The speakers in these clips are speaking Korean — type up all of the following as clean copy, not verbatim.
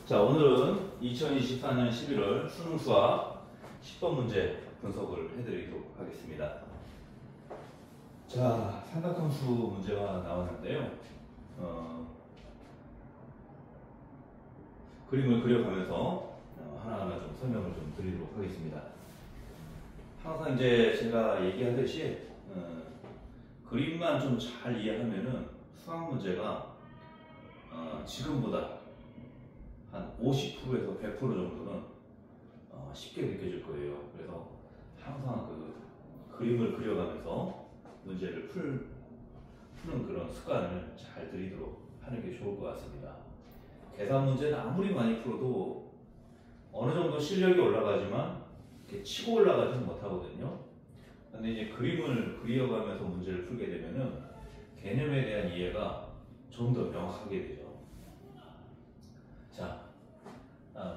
자, 오늘은 2024년 11월 수능 수학 10번 문제 분석을 해드리도록 하겠습니다. 자, 삼각함수 문제가 나왔는데요. 그림을 그려가면서 하나하나 좀 설명을 좀 드리도록 하겠습니다. 항상 이제 제가 얘기하듯이 그림만 좀 잘 이해하면은 수학 문제가 지금보다 한 50%에서 100% 정도는 쉽게 느껴질 거예요. 그래서 항상 그 그림을 그려가면서 문제를 푸는 그런 습관을 잘 들이도록 하는 게 좋을 것 같습니다. 계산 문제는 아무리 많이 풀어도 어느 정도 실력이 올라가지만 이렇게 치고 올라가지는 못하거든요. 근데 이제 그림을 그려가면서 문제를 풀게 되면은 개념에 대한 이해가 좀 더 명확하게 되죠. 자,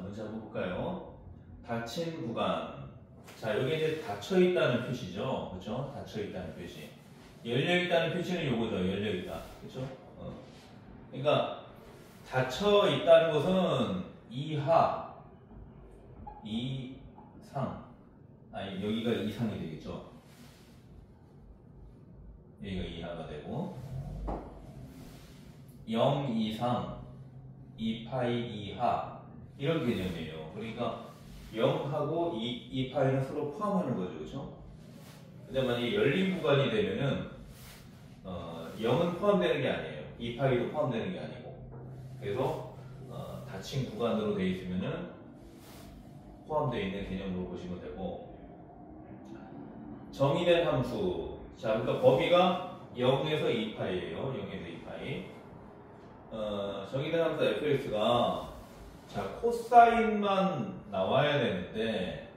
문제 한번 볼까요? 닫힌 구간. 자, 여기 이제 닫혀 있다는 표시죠. 그렇죠? 닫혀 있다는 표시. 열려 있다는 표시는 요거죠. 열려 있다. 그렇죠? 그러니까 닫혀 있다는 것은 이하, 이상. 아니, 여기가 이상이 되겠죠. 여기가 이하가 되고 0 이상 2파이 이하 이런 개념이에요. 그러니까 0하고 2파이는 서로 포함하는 거죠. 그렇죠? 근데 만약에 열린 구간이 되면은 0은 포함되는 게 아니에요. 2파이도 포함되는 게 아니고. 그래서 닫힌 구간으로 되어 있으면은 포함되어 있는 개념으로 보시면 되고, 정의된 함수. 자, 그러니까 범위가 0에서 2파이예요. 0에서 2파이. 정의된 함수 fx가 자 코사인만 나와야 되는데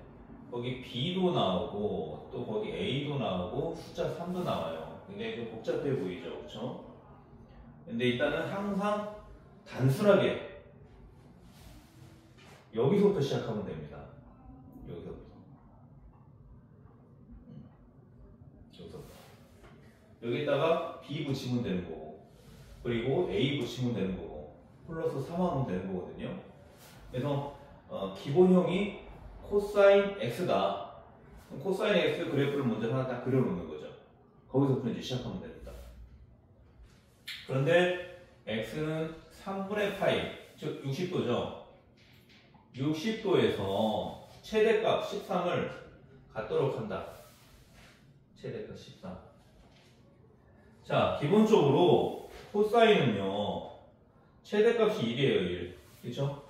거기 b도 나오고 또 거기 a도 나오고 숫자 3도 나와요. 굉장히 좀 복잡해 보이죠, 그렇죠? 근데 일단은 항상 단순하게 여기서부터 시작하면 됩니다. 여기서부터. 여기다가 b 붙이면 되는 거고, 그리고 a 붙이면 되는 거고, 플러스 3하면 되는 거거든요. 그래서 기본형이 코사인 x다. 코사인 x 그래프를 먼저 하나 딱 그려놓는 거죠. 거기서부터 이제 시작하면 됩니다. 그런데 x는 3분의 파이, 즉 60도죠. 60도에서 최대값 13을 갖도록 한다. 최대값 13. 자, 기본적으로 코사인은요, 최대값이 1이에요, 1. 그쵸?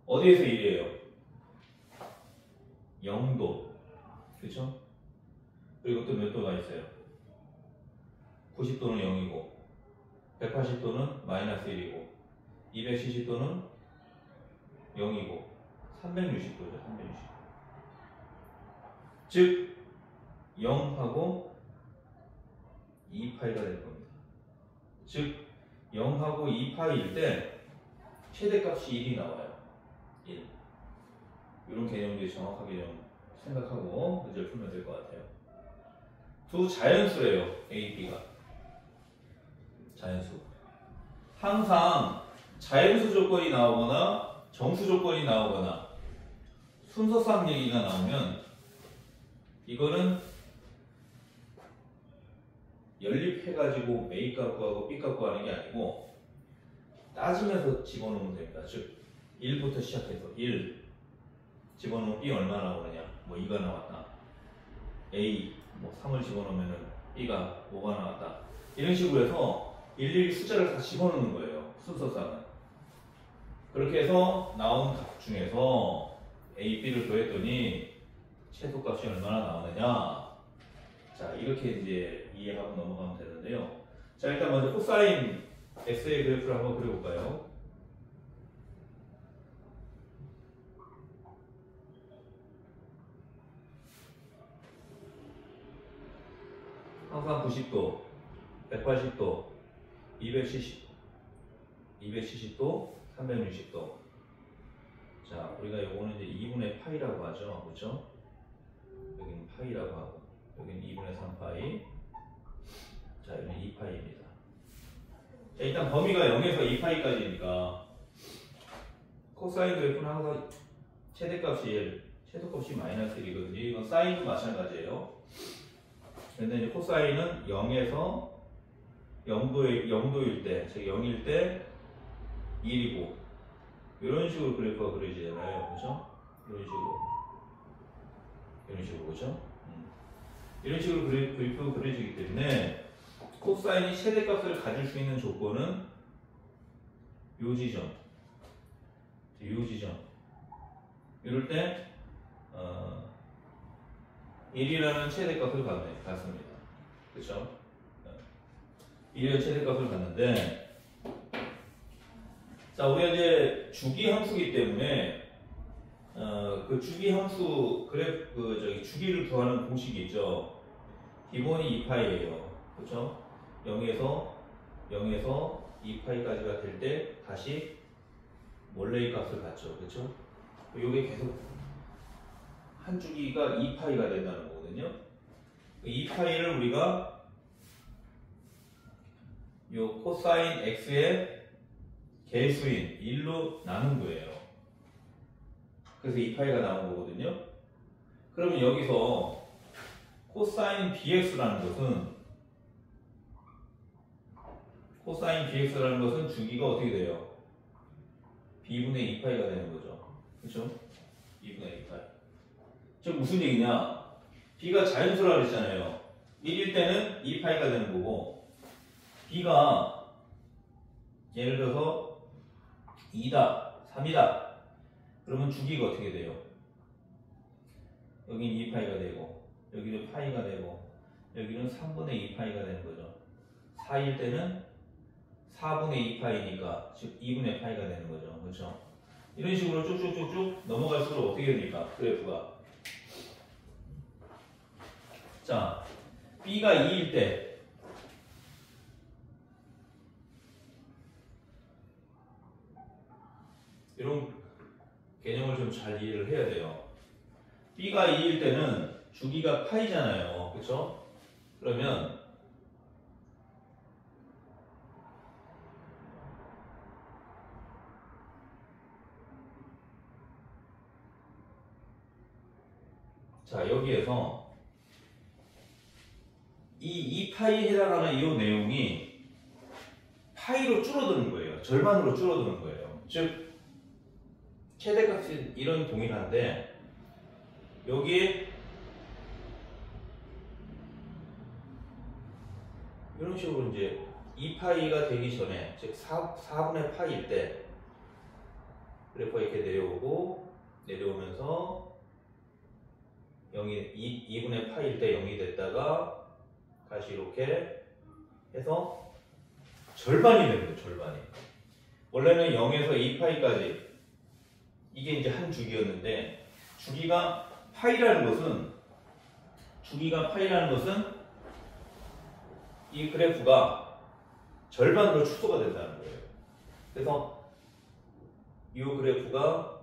어디에서 1이에요? 0도. 그쵸? 그리고 또 몇 도가 있어요? 90도는 0이고, 180도는 마이너스 1이고, 270도는 0이고, 360도죠, 360도. 즉, 0하고 2파이가 될 겁니다. 즉 0하고 2파이일 때 최대값이 1이 나와요. 1. 이런 개념들이 정확하게 좀 생각하고 문제를 풀면 될 것 같아요. 두 자연수래요. A, B가. 자연수. 항상 자연수 조건이 나오거나 정수 조건이 나오거나 순서상 얘기가 나오면 이거는 연립해가지고 A 값 구하고 B 값 구하는 게 아니고 따지면서 집어넣으면 됩니다. 즉 1부터 시작해서 1 집어넣으면 B 얼마 나오느냐, 뭐 2가 나왔다. A 뭐 3을 집어넣으면 B가 5가 나왔다. 이런 식으로 해서 일일이 숫자를 다 집어넣는 거예요. 순서상은. 그렇게 해서 나온 값 중에서 A, B를 더했더니 최소값이 얼마나 나오느냐. 자, 이렇게 이제 이해하고 넘어가면 되는데요. 자, 일단 먼저 코사인 x의 그래프를 한번 그려볼까요? 항상 90도, 180도, 270도, 360도. 자, 우리가 요거는 이제 2분의 파이라고 하죠. 그렇죠? 여기는 파이라고 하고, 여기는 2분의 3파이. 자, 여기는 2파이입니다. 자, 일단 범위가 0에서 2파이까지니까 코사인 그래프는 항상 최대값이 1, 최소값이 마이너스 1이거든요. 이건 사인도 마찬가지예요. 근데 이제 코사인은 0에서 0도일 때, 즉 0일 때 1이고 이런 식으로 그래프가 그려지잖아요. 그죠? 이런 식으로 그죠? 이런 식으로 그래프가 그려지기 때문에 코사인이 최대값을 가질 수 있는 조건은 요 지점, 이럴 때 1이라는 최대값을 갖습니다. 그렇죠? 1이라는 최대값을 갖는데, 자, 우리가 이제 주기 함수이기 때문에 그 주기 함수 주기를 구하는 공식이 있죠. 기본이 2파이예요. 그렇죠? 0에서 2파이까지가 될 때 다시 원래의 값을 갖죠. 그렇죠? 이게 계속 한 주기가 2파이가 된다는 거거든요. 2파이를 우리가 요 코사인 x의 개수인 1로 나눈 거예요. 그래서 2파이가 나온 거거든요. 그러면 여기서 코사인 bx라는 것은 주기가 어떻게 돼요? b분의 2파이가 되는 거죠. 그렇죠? b분의 2파이. 즉 무슨 얘기냐? b가 자연수라고 그랬잖아요. 1일 때는 2파이가 되는 거고, b가 예를 들어서 2다, 3이다. 그러면 주기가 어떻게 돼요? 여기는 2파이가 되고, 여기는 파이가 되고, 여기는 3분의 2파이가 되는 거죠. 4일 때는 4분의 2파이니까, 즉 2분의 파이가 되는 거죠. 그렇죠? 이런 식으로 쭉쭉쭉쭉 넘어갈수록 어떻게 됩니까? 그래프가. 자, b가 2일 때 이런 개념을 좀 잘 이해를 해야 돼요. b가 2일 때는 주기가 파이잖아요. 그렇죠? 그러면 자, 여기에서 이 2파이에 해당하는 이 내용이 파이로 줄어드는 거예요. 절반으로 줄어드는 거예요. 즉 최대값이 이런 동일한데 여기에 이런 식으로 이제 2파이가 되기 전에, 즉 4분의 파이일 때 그래프가 이렇게 내려오면서 2분의 파이일 때 0이 됐다가 다시 이렇게 해서 절반이 되는 거예요. 절반이. 원래는 0에서 2파이까지 이게 이제 한 주기였는데, 주기가 파이라는 것은 이 그래프가 절반으로 축소가 된다는 거예요. 그래서 이 그래프가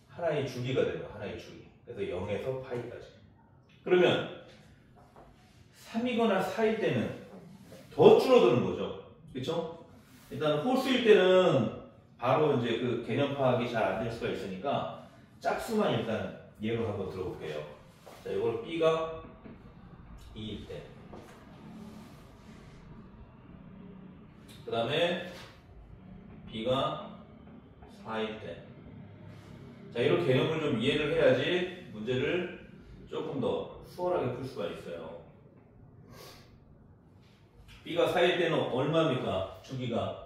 하나의 주기가 돼요. 하나의 주기. 그래서 0에서 파이까지. 그러면 3이거나 4일 때는 더 줄어드는 거죠. 그렇죠? 일단 홀수일 때는 바로 이제 그 개념 파악이 잘 안 될 수가 있으니까 짝수만 일단 예로 한번 들어볼게요. 자, 이걸 b가 2일 때, 그 다음에 b가 4일 때. 자, 이런 개념을 좀 이해를 해야지 문제를 조금 더 수월하게 풀 수가 있어요. b가 4일 때는 얼마입니까? 주기가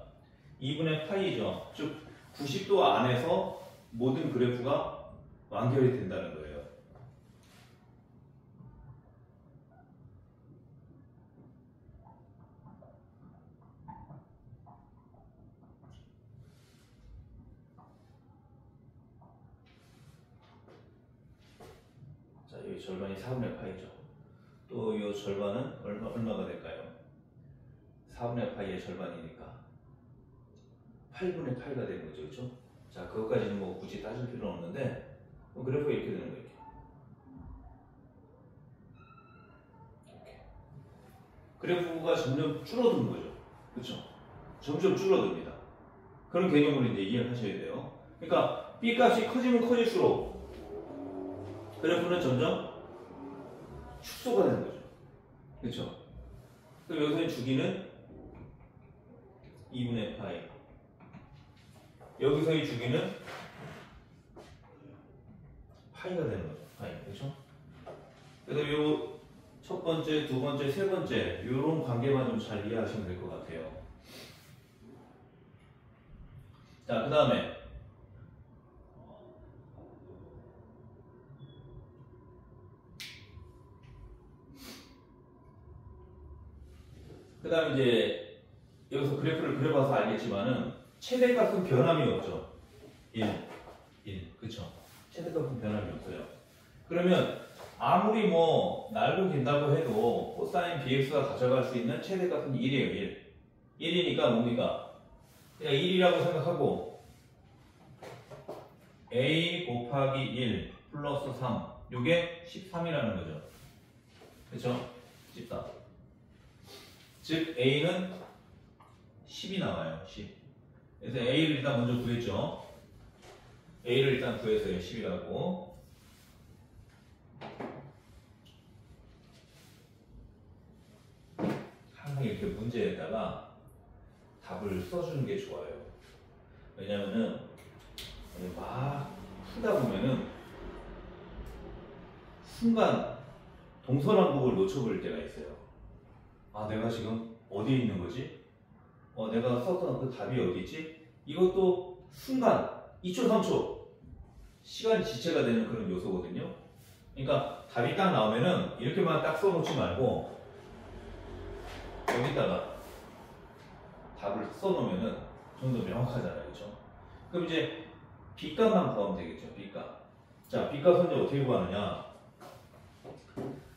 2분의 파이죠. 즉 90도 안에서 모든 그래프가 완결이 된다는 거예요. 자, 여기 절반이 4분의 파이죠. 또 이 절반은 얼마가 될까요? 4분의 파이의 절반이니까 8분의 파이가 되는 거죠. 그렇죠? 자, 그것까지는 뭐 굳이 따질 필요는 없는데 그래프가 이렇게 되는 거예요. 이렇게. 그래프가 점점 줄어드는 거죠. 그렇죠? 점점 줄어듭니다. 그런 개념으로 이제 이해하셔야 돼요. 그러니까 B 값이 커지면 커질수록 그래프는 점점 축소가 되는 거죠. 그렇죠? 그럼 여기서의 주기는 2분의 파이. 여기서의 주기는 파이가 되는 거죠. 파이. 그렇죠? 그래서 요 첫 번째, 두 번째, 세 번째 요런 관계만 좀 잘 이해하시면 될 것 같아요. 자, 그 다음에 이제 여기서 그래프를 그려봐서 알겠지만은 최대값은 변함이 없죠. 1, 그쵸? 최대값은 변함이 없어요. 그러면 아무리 뭐 날고 긴다고 해도 코사인 bx가 가져갈 수 있는 최대값은 1이에요. 1. 1이니까 뭡니까? 그냥 1이라고 생각하고 a 곱하기 1 플러스 3 요게 13이라는 거죠. 그쵸? 13. 즉 a는 10이 나와요. 10. 그래서 a를 일단 먼저 구했죠. a를 일단 구해서요. 10이라고. 항상 이렇게 문제에다가 답을 써주는 게 좋아요. 왜냐면은 막 풀다 보면은 순간 동서남북을 놓쳐버릴 때가 있어요. 아, 내가 지금 어디에 있는 거지? 내가 썼던 그 답이 어디 있지? 이것도 순간 2초, 3초 시간 지체가 되는 그런 요소거든요. 그러니까 답이 딱 나오면은 이렇게만 딱 써놓지 말고 여기다가 답을 써놓으면은 좀 더 명확하잖아요. 그렇죠? 그럼 이제 B값만 구하면 되겠죠. B값. 자, B값은 이제 어떻게 구하느냐?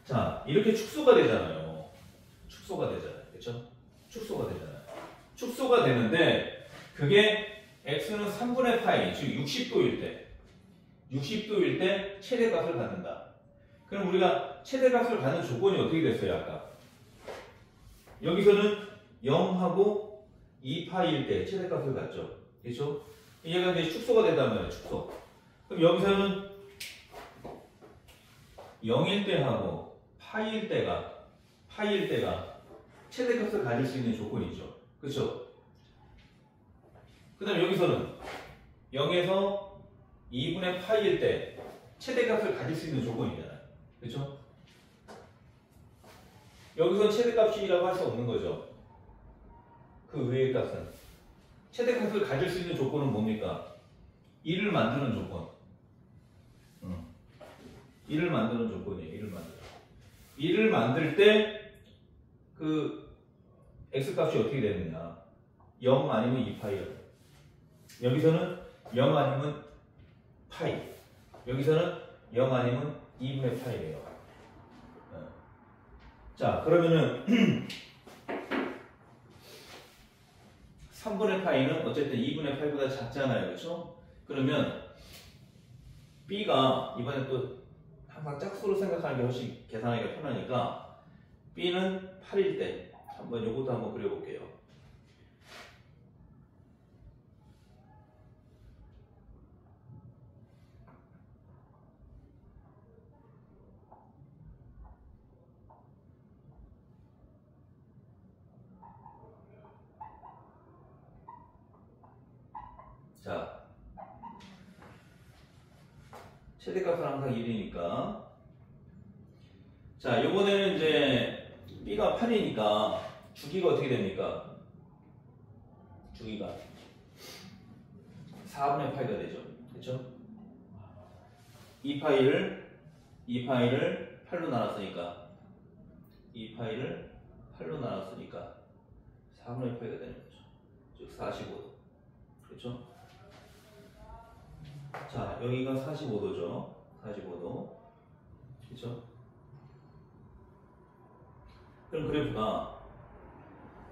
자, 이렇게 축소가 되잖아요. 축소가 되잖아요. 그렇죠? 축소가 되잖아요. 축소가 되는데 그게 x는 3분의 파이, 즉 60도일 때 60도일 때 최대값을 갖는다. 그럼 우리가 최대값을 갖는 조건이 어떻게 됐어요? 아까 여기서는 0하고 2파이일 때 최대값을 갖죠. 그렇죠? 얘가 이제 축소가 된단 말이에요. 축소. 그럼 여기서는 0일 때 하고 파이일 때가 최대값을 가질 수 있는 조건이죠. 그렇죠? 그 다음에 여기서는 0에서 2분의 파이일 때 최대값을 가질 수 있는 조건이잖아요. 그렇죠? 여기서 최대값이라고 할 수 없는 거죠. 그 외의 값은. 최대값을 가질 수 있는 조건은 뭡니까? 1을 만드는 조건. 1을 만드는 조건이에요. 1을 만들 때 그 x값이 어떻게 되느냐? 0 아니면 2파이요. 여기서는 0 아니면 파이. 여기서는 0 아니면 2분의 파이예요. 자, 그러면은 3분의 파이는 어쨌든 2분의 파이보다 작잖아요. 그렇죠? 그러면 B가 이번에 또 항상 짝수로 생각하는 게 훨씬 계산하기가 편하니까 B는 8일 때 한번 요것도 한번 그려볼게요. 자, 최대값은 항상 1이니까. 자, 요번에는 이제 B가 8이니까 주기가 어떻게 됩니까? 주기가 4분의 8가 되죠. 그렇죠? 2파이를 8로 나눴으니까 4분의 8가 되는 거죠. 즉 45도. 그렇죠? 자, 여기가 45도죠. 45도. 그렇죠? 그럼 그래프가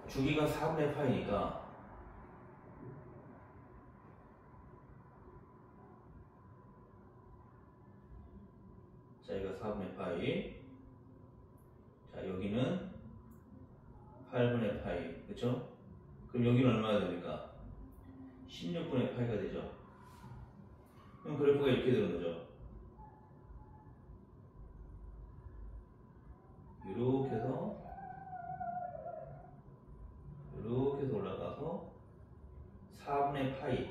주기가 4분의 파이니까 자, 이거 4분의 파이. 자, 여기는 8분의 파이. 그렇죠? 그럼 여기는 얼마나 됩니까? 16분의 파이가 되죠. 그럼 그래프가 이렇게 되는 거죠. 이렇게 해서 올라가서 4분의 파이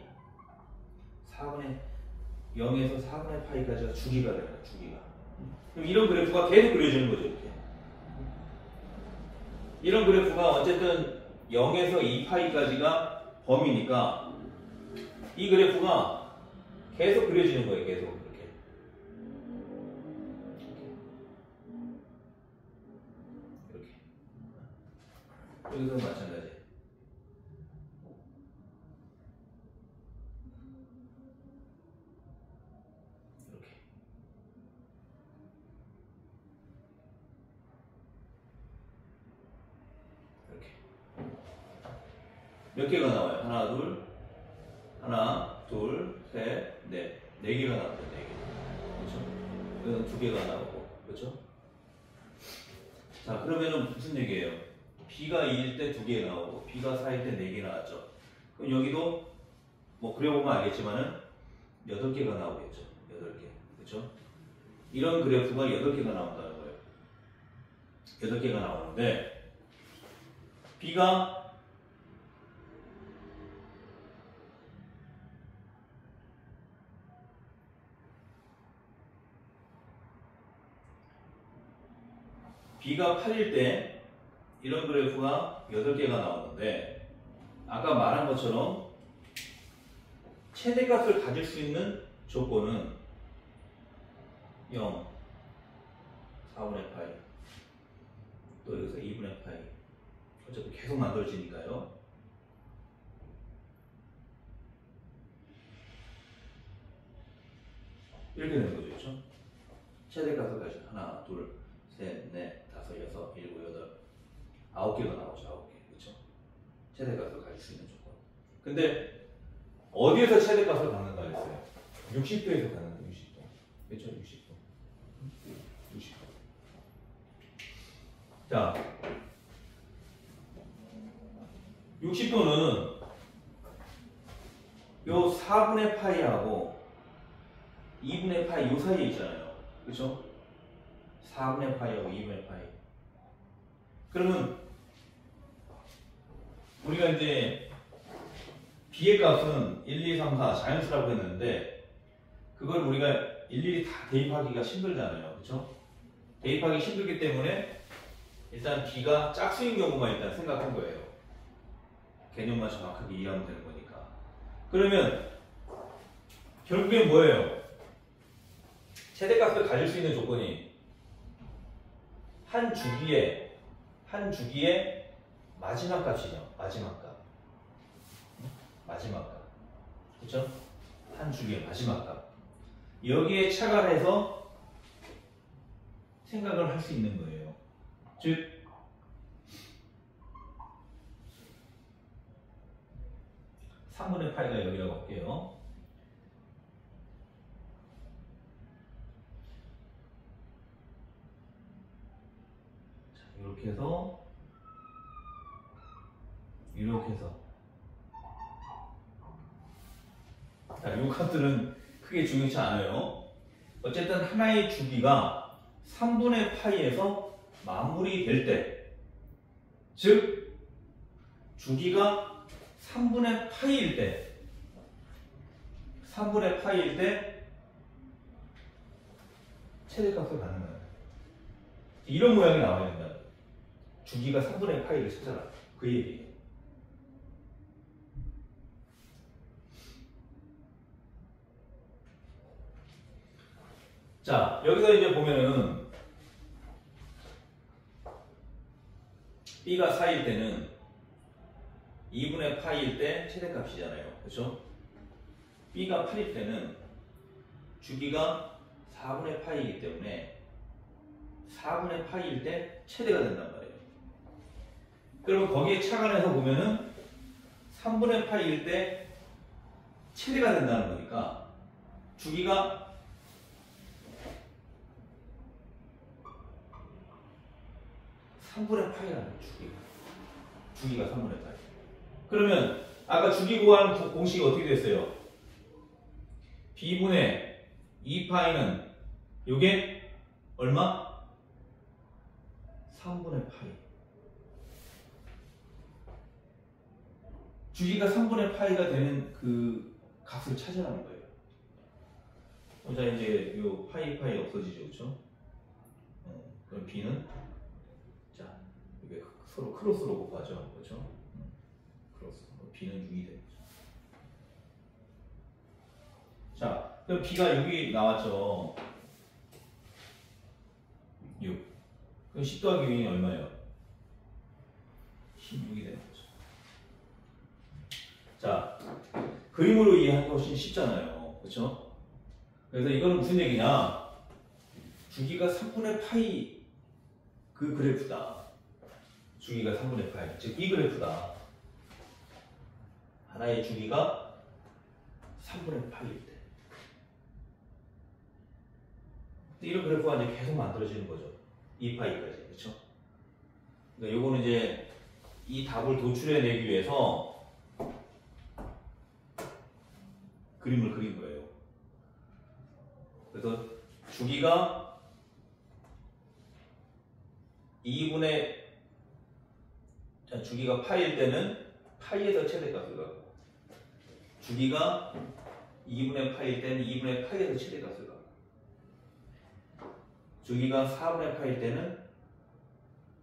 0에서 4분의 파이까지가 주기가 돼요. 주기가. 그럼 이런 그래프가 계속 그려지는 거죠. 이렇게. 이런 그래프가 어쨌든 0에서 2파이까지가 범위니까 이 그래프가 계속 그려지는 거예요. 계속 이렇게. 여기서 마찬가지. 몇 개가 나와요? 하나, 둘, 셋, 넷. 4개가 나오죠, 4개. 그렇죠? 이건 2개가 나오고, 그렇죠? 자, 그러면은 무슨 얘기예요? B가 2일 때 2개 나오고, B가 4일 때 4개 나왔죠. 그럼 여기도 뭐 그려보면 알겠지만은 8개가 나오겠죠. 8개. 그렇죠? 이런 그래프가 8개가 나온다는 거예요. 8개가 나오는데, B가 B가 8일 때 이런 그래프가 8개가 나오는데 아까 말한 것처럼 최대값을 가질 수 있는 조건은 0, 4분의 파이, 또 여기서 2분의 파이. 어차피 계속 만들어지니까요. 이렇게 되는 거죠. 그렇죠? 최대값을 가질 하나, 둘, 셋, 넷, 5, 6, 7, 8, 9개가 나오죠. 9개. 그렇죠? 최대값을 가질 수 있는 조건. 근데 어디에서 최대값을 갖는가 했어요? 60도에서 갖는 거예요. 60도. 그렇죠? 60도. 60도. 자, 60도는 요 4분의 파이하고 2분의 파이 요 사이에 있잖아요. 그렇죠? 4분의 파이하고 2분의 파이. 그러면 우리가 이제 B의 값은 1, 2, 3, 4 자연수라고 했는데 그걸 우리가 일일이 다 대입하기가 힘들잖아요. 그렇죠? 대입하기 힘들기 때문에 일단 B가 짝수인 경우만 일단 생각한 거예요. 개념만 정확하게 이해하면 되는 거니까. 그러면 결국엔 뭐예요? 최대값을 가질 수 있는 조건이 한 주기의 마지막 값이죠. 마지막 값. 마지막 값. 그렇죠? 한 주기의 마지막 값. 여기에 착안해서 생각을 할 수 있는 거예요. 즉 3분의 파이가 여기라고 할게요. 자, 이렇게 해서 자, 이 값들은 크게 중요치 않아요. 어쨌든 하나의 주기가 3분의 파이에서 마무리될 때, 즉 주기가 3분의 파이일 때 최대값을 갖는 거예요. 이런 모양이 나와야 된다. 주기가 3분의 파이를 찾아라. 그 얘기예요. 자, 여기서 이제 보면은 B가 4일 때는 2분의 파이일 때 최대값이잖아요. 그렇죠? B가 8일 때는 주기가 4분의 파이이기 때문에 4분의 파이일 때 최대가 된단 말이에요. 그러면 거기에 착안해서 보면은 3분의 파이일 때 최대가 된다는 거니까 주기가 3분의 파이라는 주기가 3분의 파이. 그러면 아까 주기 구한 공식이 어떻게 됐어요? b분의 2파이는 요게 얼마? 3분의 파이. 주기가 3분의 파이가 되는 그 값을 찾으라는 거예요. 자, 이제 요 파이 없어지죠, 그렇죠? 그럼 b는 자, 이게 서로 크로스로 곱하죠, 그렇죠? 크로스. b는 6이 되는 거죠. 자, 그럼 b가 6이 나왔죠. 6. 그럼 10 더하기 6이 얼마예요? 16이 되는 거죠. 자, 그림으로 이해하는 것이 쉽잖아요. 그렇죠? 그래서 이거는 무슨 얘기냐? 주기가 3분의 파이 그 그래프다. 주기가 3분의 파이. 즉, 이 그래프다. 하나의 주기가 3분의 파이일 때. 이런 그래프가 이제 계속 만들어지는 거죠. 2파이까지. 그렇죠? 그러니까 요거는 이제 이 답을 도출해내기 위해서 그림을 그린 거예요. 그래서 주기가 2분의 주기가 파이일 때는 파이에서 최대값을 갖고, 주기가 2분의 파이일 때는 2분의 파이에서 최대값을 갖고, 주기가 4분의 파이일 때는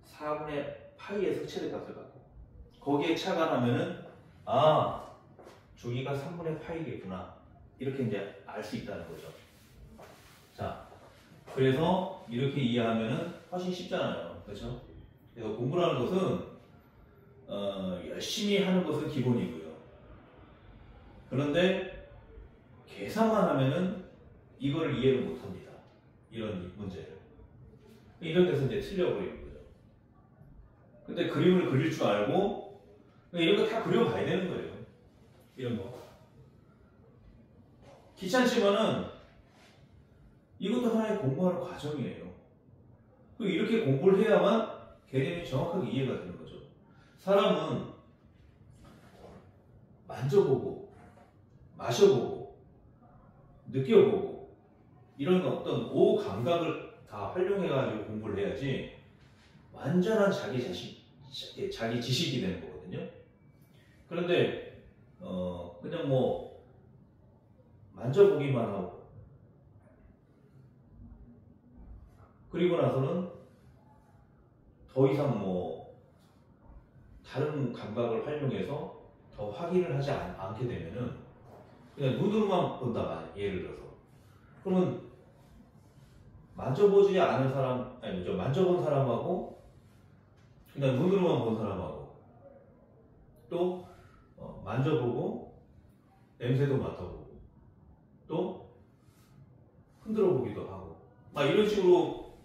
4분의 파이에서 최대값을 갖고, 거기에 차가 나면은 주기가 3분의 파이겠구나, 이렇게 이제 알 수 있다는 거죠. 자, 그래서 이렇게 이해하면은 훨씬 쉽잖아요. 그렇죠? 그래서 공부라는 것은 열심히 하는 것은 기본이고요. 그런데 계산만 하면은 이거를 이해를 못합니다. 이런 문제를. 이런 데서 이제 틀려버리는 거죠. 근데 그림을 그릴 줄 알고 이런 거 다 그려봐야 되는 거예요. 이런 거. 귀찮지만은 이것도 하나의 공부하는 과정이에요. 이렇게 공부를 해야만 개념이 정확하게 이해가 되는 거죠. 사람은 만져보고, 마셔보고, 느껴보고, 이런 어떤 오 감각을 다 활용해가지고 공부를 해야지 완전한 자기 지식이 되는 거거든요. 그런데 그냥 뭐 만져보기만 하고 그리고 나서는 더 이상 뭐 다른 감각을 활용해서 더 확인을 하지 않게 되면은 그냥 눈으로만 본다, 예를 들어서. 그러면 만져보지 않은 사람, 만져본 사람하고 그냥 눈으로만 본 사람하고 또 만져보고 냄새도 맡아보고 또 흔들어 보기도 하고 막 이런 식으로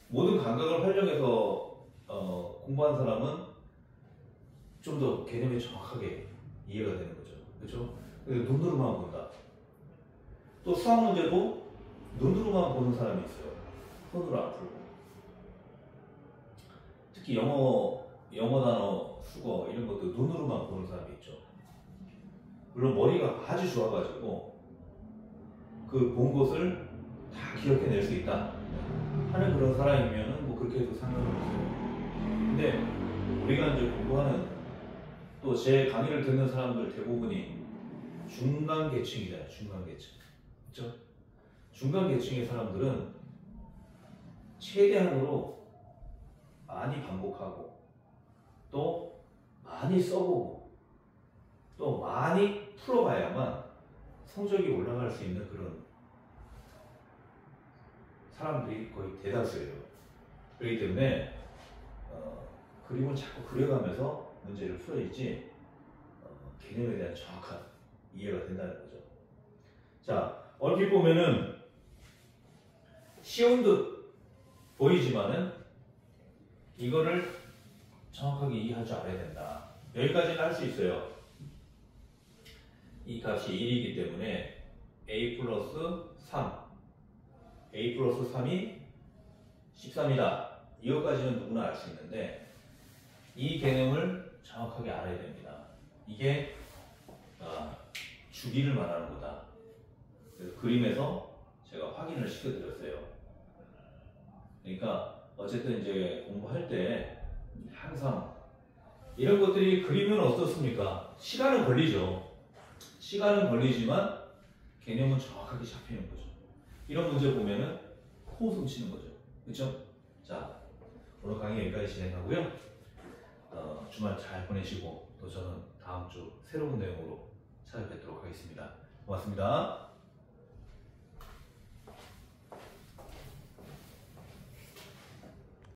모든 감각을 활용해서 공부한 사람은 좀 더 개념이 정확하게 이해가 되는 거죠. 그렇죠? 눈으로만 본다. 또 수학 문제도 눈으로만 보는 사람이 있어요. 손으로 안 풀고. 특히 영어 단어, 수거 이런 것도 눈으로만 보는 사람이 있죠. 물론 머리가 아주 좋아가지고 그 본 것을 다 기억해낼 수 있다 하는 그런 사람이면은 뭐 그렇게 해도 상관은 없어요. 근데 우리가 이제 공부하는 또 제 강의를 듣는 사람들 대부분이 중간 계층이잖아요. 중간 계층. 그렇죠? 중간 계층의 사람들은 최대한으로 많이 반복하고 또 많이 써보고 또 많이 풀어봐야만 성적이 올라갈 수 있는 그런 사람들이 거의 대다수예요. 그렇기 때문에 그림을 자꾸 그려가면서 문제를 풀어야지 개념에 대한 정확한 이해가 된다는 거죠. 자, 얼핏 보면은 쉬운 듯 보이지만은 이거를 정확하게 이해할 줄 알아야 된다. 여기까지는 할 수 있어요. 이 값이 1이기 때문에 a 플러스 3 a 플러스 3이 13이다. 이것까지는 누구나 알 수 있는데 이 개념을 정확하게 알아야 됩니다. 이게 주기를 말하는 거다. 그래서 그림에서 제가 확인을 시켜드렸어요. 그러니까 어쨌든 이제 공부할 때 항상 이런 것들이 그리면 어떻습니까? 시간은 걸리죠. 시간은 걸리지만 개념은 정확하게 잡히는 거죠. 이런 문제 보면은 코웃음 치는 거죠. 그렇죠? 자, 오늘 강의 여기까지 진행하고요. 주말 잘 보내시고 또 저는 다음 주 새로운 내용으로 찾아뵙도록 하겠습니다. 고맙습니다.